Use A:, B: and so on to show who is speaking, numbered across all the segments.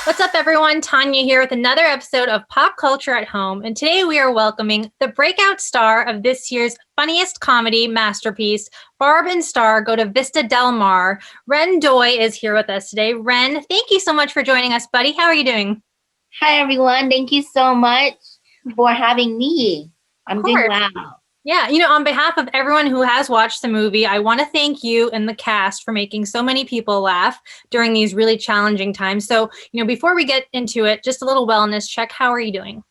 A: What's up, everyone? Tanya here with another episode of Pop Culture at Home. And today we are welcoming the breakout star of this year's funniest comedy masterpiece, Barb and Star Go to Vista Del Mar. Reyn Doi is here with us today. Reyn, thank you so much for joining us, buddy. How are you doing?
B: Hi, everyone. Thank you so much for having me. I'm doing well.
A: Yeah, on behalf of everyone who has watched the movie, I want to thank you and the cast for making so many people laugh during these really challenging times. So, before we get into it, just a little wellness check. How are you doing?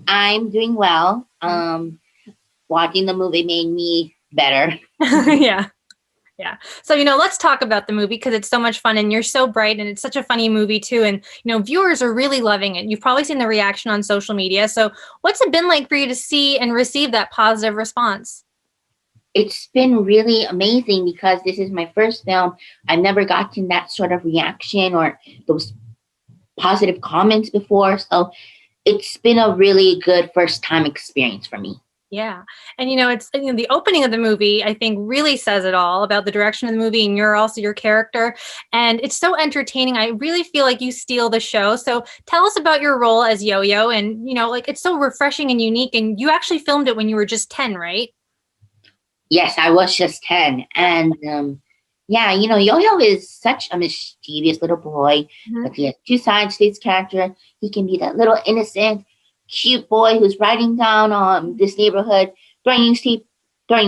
B: I'm doing well. Watching the movie made me better.
A: Yeah. So, let's talk about the movie because it's so much fun and you're so bright and it's such a funny movie too. And, viewers are really loving it. You've probably seen the reaction on social media. So what's it been like for you to see and receive that positive response?
B: It's been really amazing because this is my first film. I've never gotten that sort of reaction or those positive comments before. So it's been a really good first time experience for me.
A: Yeah. And, it's the opening of the movie, I think, really says it all about the direction of the movie. And you're also your character. And it's so entertaining. I really feel like you steal the show. So tell us about your role as Yoyo. And, it's so refreshing and unique. And you actually filmed it when you were just 10, right?
B: Yes, I was just 10. And Yoyo is such a mischievous little boy. But he has two sides to his character. He can be that little innocent, cute boy who's riding down this neighborhood, throwing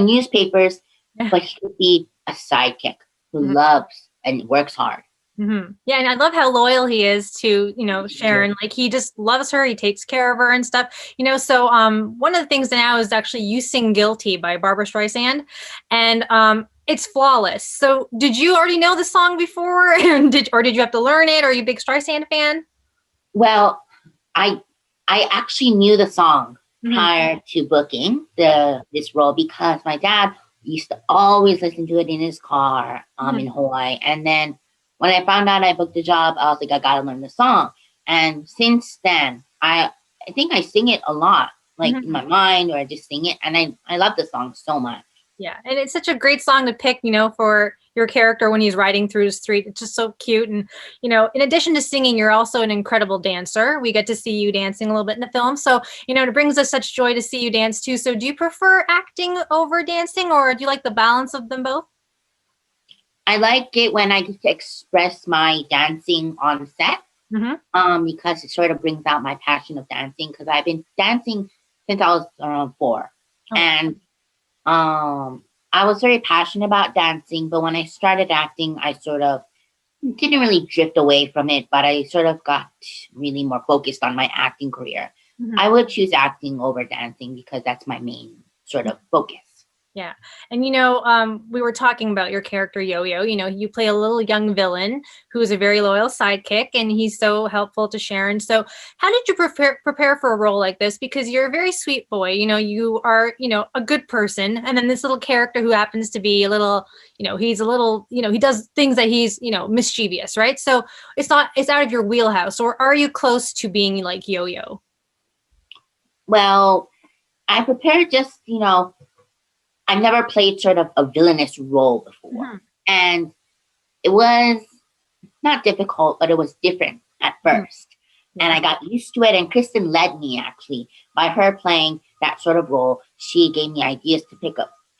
B: newspapers, but he could be a sidekick who loves and works hard.
A: Yeah, and I love how loyal he is to, Sharon. Like, he just loves her. He takes care of her and stuff. So one of the things now is actually You Sing Guilty by Barbara Streisand. And it's flawless. So did you already know the song before? Or did you have to learn it? Are you a big Streisand fan?
B: Well, I actually knew the song prior to booking this role because my dad used to always listen to it in his car in Hawaii. And then when I found out I booked the job, I was like, I gotta learn the song. And since then, I think I sing it a lot, like in my mind, or I just sing it. And I love the song so much.
A: Yeah, and it's such a great song to pick, for your character when he's riding through the street. It's just so cute. And, in addition to singing, you're also an incredible dancer. We get to see you dancing a little bit in the film. So, it brings us such joy to see you dance too. So do you prefer acting over dancing, or do you like the balance of them both?
B: I like it when I get to express my dancing on set because it sort of brings out my passion of dancing because I've been dancing since I was around 4. Oh. And I was very passionate about dancing, but when I started acting, I sort of didn't really drift away from it, but I sort of got really more focused on my acting career. I would choose acting over dancing because that's my main sort of focus.
A: Yeah. And, we were talking about your character, Yoyo. You play a little young villain who is a very loyal sidekick, and he's so helpful to Sharon. So how did you prepare for a role like this? Because you're a very sweet boy. You are, a good person. And then this little character who happens to be a little, he's a little, he does things that he's, mischievous, right? So it's out of your wheelhouse. Or are you close to being like Yoyo?
B: Well, I prepared just, I've never played sort of a villainous role before. And it was not difficult, but it was different at first. And I got used to it. And Kristen led me actually by her playing that sort of role. She gave me ideas to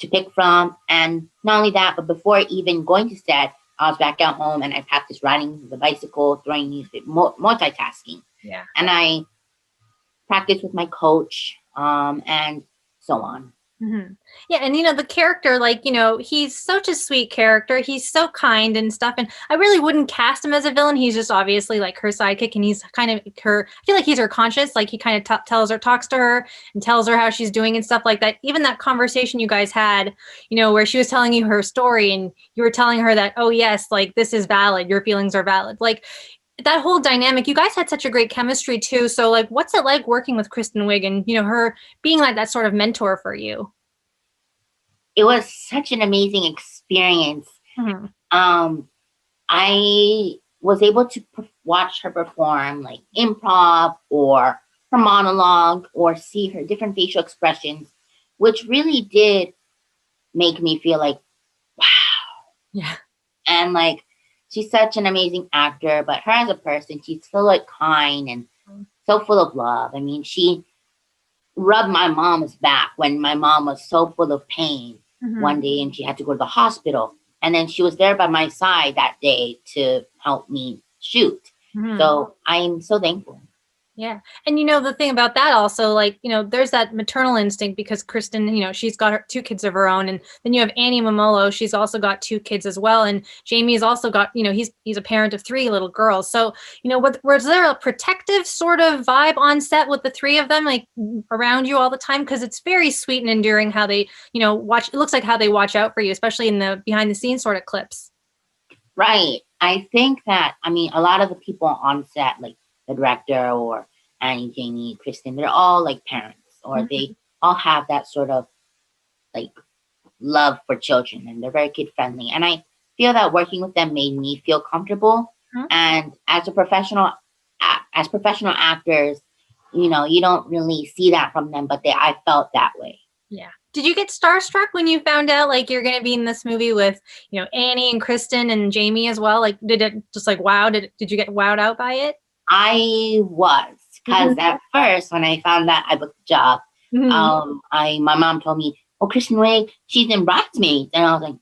B: pick from. And not only that, but before even going to set, I was back at home and I practiced riding the bicycle, throwing newspaper, multitasking.
A: Yeah.
B: And I practiced with my coach and so on.
A: Yeah, and the character, he's such a sweet character. He's so kind and stuff. And I really wouldn't cast him as a villain. He's just obviously like her sidekick, and he's kind of her. I feel like he's her conscience. Like he kind of talks to her, and tells her how she's doing and stuff like that. Even that conversation you guys had, where she was telling you her story, and you were telling her that, oh yes, like this is valid. Your feelings are valid. Like that whole dynamic, you guys had such a great chemistry too. So like, what's it like working with Kristen Wiig and, her being like that sort of mentor for you?
B: It was such an amazing experience. I was able to watch her perform like improv or her monologue or see her different facial expressions, which really did make me feel like, wow.
A: Yeah.
B: And like she's such an amazing actor, but her as a person, she's so like kind and so full of love. I mean, she rubbed my mom's back when my mom was so full of pain one day and she had to go to the hospital. And then she was there by my side that day to help me shoot. So I'm so thankful.
A: Yeah. And the thing about that also, like, there's that maternal instinct because Kristen, she's got her 2 kids of her own. And then you have Annie Mumolo. She's also got 2 kids as well. And Jamie's also got, he's a parent of 3 little girls. So, was there a protective sort of vibe on set with the 3 of them, like around you all the time? Because it's very sweet and endearing how they, watch. It looks like how they watch out for you, especially in the behind the scenes sort of clips.
B: Right. I think that, I mean, a lot of the people on set, like the director or Annie, Jamie, Kristen, they're all like parents or they all have that sort of like love for children and they're very kid friendly. And I feel that working with them made me feel comfortable. And as professional actors, you don't really see that from them, but I felt that way.
A: Yeah. Did you get starstruck when you found out like you're going to be in this movie with, Annie and Kristen and Jamie as well? Like, did it just like, wow, did you get wowed out by it?
B: I was, because at first when I found out I booked the job, my mom told me, oh, Kristen Wiig, she's in Bridesmaids. And I was like,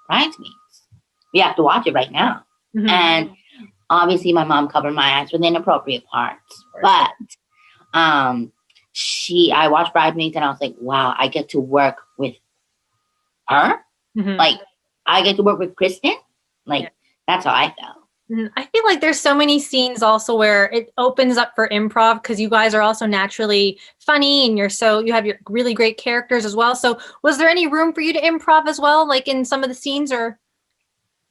B: Bridesmaids? We have to watch it right now. And obviously my mom covered my eyes with inappropriate parts. But I watched Bridesmaids and I was like, wow, I get to work with her. Like, I get to work with Kristen. Like, that's how I felt.
A: I feel like there's so many scenes also where it opens up for improv because you guys are also naturally funny and you have your really great characters as well. So was there any room for you to improv as well, like in some of the scenes or?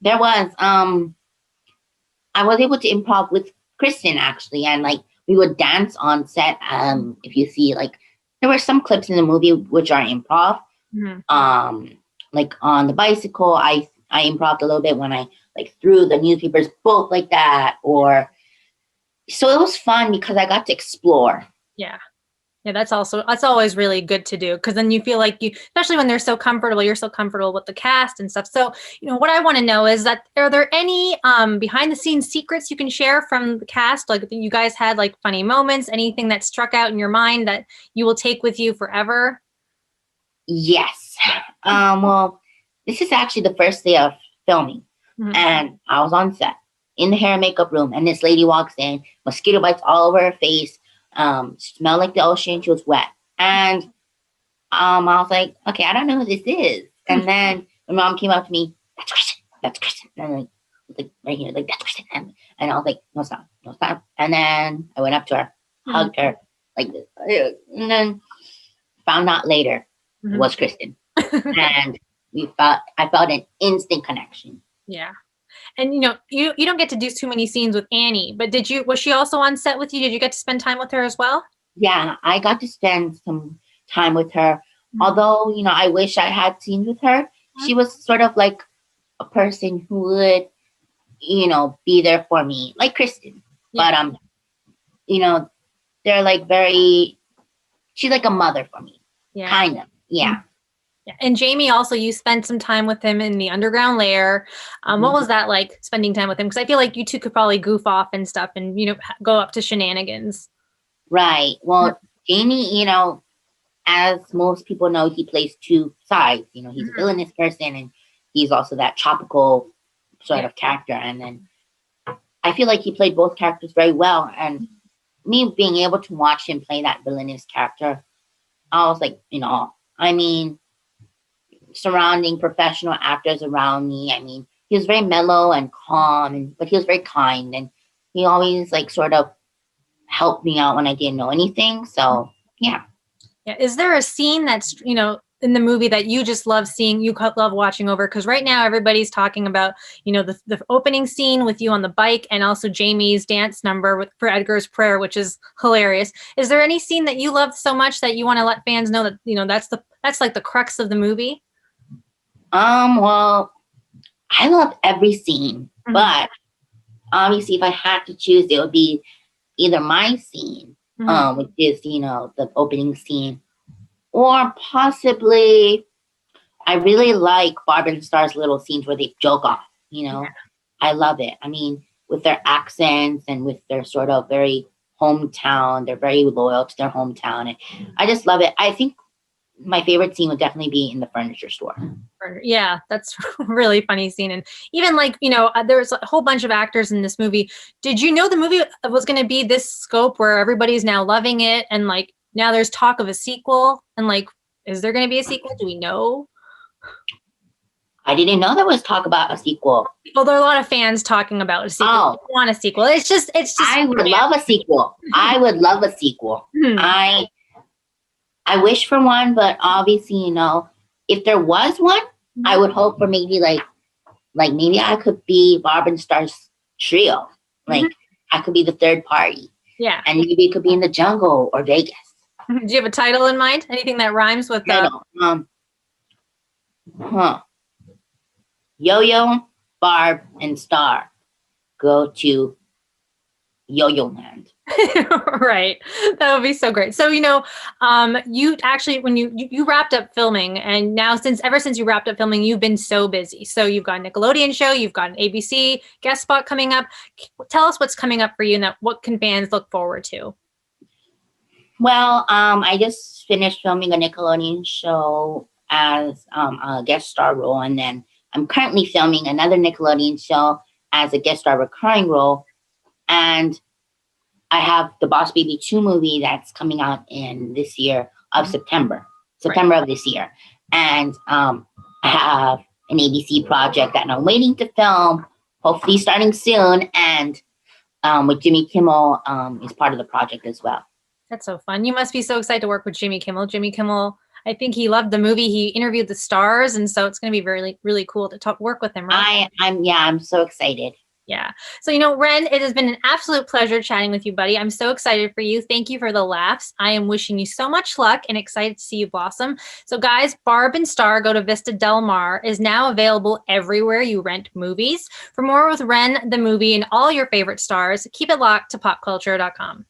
B: There was. I was able to improv with Kristen actually. And like, we would dance on set. If you see, like, there were some clips in the movie which are improv. Like on the bicycle, I improved a little bit when I like threw the newspapers both like that. So it was fun because I got to explore.
A: Yeah. Yeah, that's always really good to do because then you feel like especially when you're so comfortable with the cast and stuff. So, what I want to know is that are there any behind the scenes secrets you can share from the cast? Like you guys had like funny moments, anything that struck out in your mind that you will take with you forever?
B: Yes. Well, this is actually the first day of filming and I was on set in the hair and makeup room and this lady walks in, mosquito bites all over her face. Smelled like the ocean. She was wet. And I was like, okay, I don't know who this is. And then my mom came up to me, that's Kristen. That's Kristen. And I'm like right here, like, that's Kristen. And I was like, no, stop. And then I went up to her, hugged her like this. And then found out later it was Kristen. And I felt an instant connection.
A: Yeah. And you don't get to do too many scenes with Annie, but was she also on set with you? Did you get to spend time with her as well?
B: Yeah, I got to spend some time with her. Although, I wish I had scenes with her. She was sort of like a person who would, be there for me, like Kristen. Yeah. But they're like she's like a mother for me. Yeah. Kind of. Yeah.
A: Yeah. And Jamie, also, you spent some time with him in the underground lair. What was that like, spending time with him? Because I feel like you two could probably goof off and stuff and, go up to shenanigans.
B: Right. Well, Jamie, as most people know, he plays 2 sides. He's a villainous person and he's also that tropical sort of character. And then I feel like he played both characters very well. And me being able to watch him play that villainous character, I was like, I mean, surrounding professional actors around me. I mean, he was very mellow and calm, but he was very kind, and he always like sort of helped me out when I didn't know anything. So yeah.
A: Yeah. Is there a scene that's in the movie that you just love seeing, you love watching over? Because right now everybody's talking about the opening scene with you on the bike, and also Jamie's dance number for Edgar's Prayer, which is hilarious. Is there any scene that you love so much that you want to let fans know that that's like the crux of the movie?
B: Well, I love every scene, but obviously if I had to choose, it would be either my scene, which is, the opening scene, or possibly I really like Barb and Star's little scenes where they joke off, I love it. I mean, with their accents and with their sort of very hometown, they're very loyal to their hometown. And I just love it. I think my favorite scene would definitely be in the furniture store.
A: Yeah, that's a really funny scene. And even like, you know, there's a whole bunch of actors in this movie. Did you know the movie was going to be this scope where everybody's now loving it? And like, now there's talk of a sequel. And like, is there going to be a sequel? Do we know?
B: I didn't know there was talk about a sequel.
A: Well, there are a lot of fans talking about a sequel.
B: Oh,
A: Want a sequel. It's just.
B: I would love a sequel. I would love a sequel. I wish for one, but obviously, you know, if there was one, I would hope for maybe like maybe I could be Barb and Star's trio. Like I could be the third party.
A: Yeah.
B: And maybe it could be in the jungle or Vegas.
A: Do you have a title in mind? Anything that rhymes with
B: title? Yoyo, Barb, and Star go to Yo-Yo Land.
A: Right. That would be so great. So, you know, you actually, when you wrapped up filming, and now ever since you wrapped up filming, you've been so busy. So you've got a Nickelodeon show, you've got an ABC guest spot coming up. Tell us what's coming up for you and what can fans look forward to?
B: Well, I just finished filming a Nickelodeon show as a guest star role, and then I'm currently filming another Nickelodeon show as a guest star recurring role. And I have the Boss Baby 2 movie that's coming out in this year of September of this year. And I have an ABC project that I'm waiting to film, hopefully starting soon. And with Jimmy Kimmel is part of the project as well.
A: That's so fun. You must be so excited to work with Jimmy Kimmel. Jimmy Kimmel, I think he loved the movie. He interviewed the stars. And so it's going to be really, really cool to work with him. Right?
B: I'm so excited.
A: Yeah. So, you know, Reyn, it has been an absolute pleasure chatting with you, buddy. I'm so excited for you. Thank you for the laughs. I am wishing you so much luck and excited to see you blossom. So guys, Barb and Star Go to Vista Del Mar is now available everywhere you rent movies. For more with Reyn, the movie, and all your favorite stars, keep it locked to popculture.com.